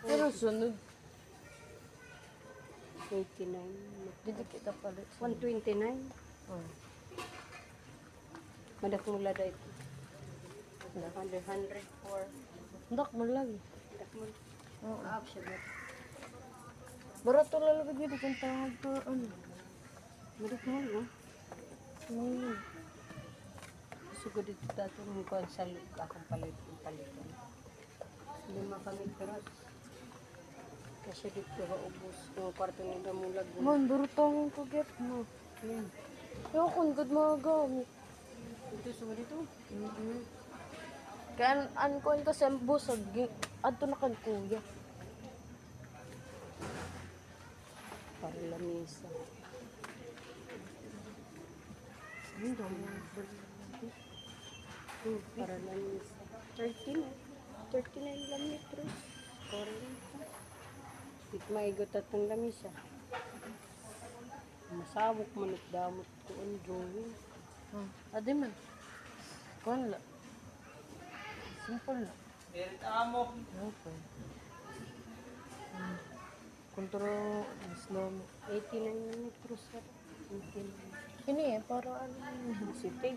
Pero sunod. 89. Dito kita palit. 129. Oh. Madak mula da ito. 104. Ndak mo lagi. Madak mula. Oo. Aap siya ba? Barato lalabag dito kung tawag pa ano. Madak mula, no? Hmm. Sugod dito dito ng kuwan sa akong palitan. Lima kami peros. Kasi dito ba ubos ng kwarto ni Damulag. Man, barutang kaget mo. Yan. Yung kung good mga gamit. Dito sugod dito. Kaya an ko kasi ang busog. Adto na kan kuya. Para lamisa. Saan dami? Para lamisa. 39 lang metros. 40. Ito maigot at ng lamisa. Masabok manit damot ko ang drawing. Adi man. Kuan la. Simple na. Merit amo. Okay. Kontrol slow mo. 89 metros. 89. Kini para ano. City.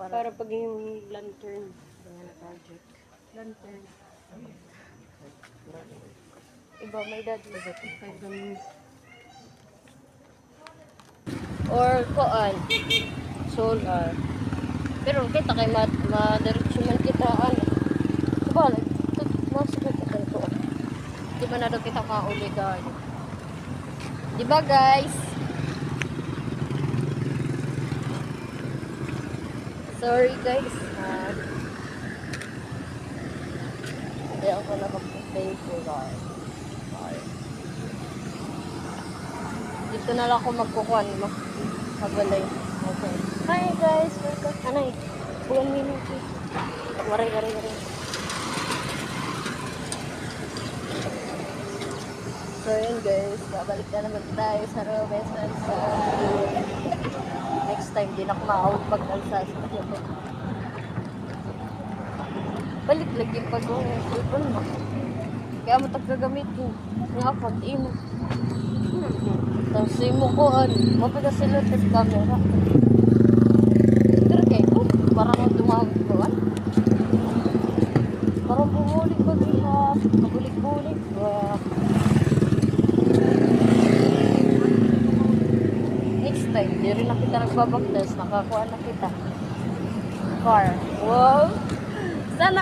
Para Para pag yung lantern. Ganyan na project. Lantern. iba may edad. Or koan. Solar. Pero kita kay ma-diretso man kita ano. Diba, masakit ka ganito. Di ba na daw kita kauli dahil. Di ba guys? Sorry guys. Hindi ako nakapag-thank you guys. Dito na lang ako magkukuhan. Magbalay. Okay. Hi guys, welcome. Anay, buwan minuto. Waray. So yun guys, babalik na naman tayo sa Robinson. So, next time din ako ma-out pag-alsas. Balik lagi pag-cellphone mo. Kaya mo tagkagamit ko. Nga pag-in mo. Tapos mo ko, mapigas sila sa camera. Pero kayo, parang dumawag ko, parang bumulik ko diha. Kabulik-bulik. Next time, di rin na kita nagbabakdas. Nakakuha na kita. Car. Wow! Sana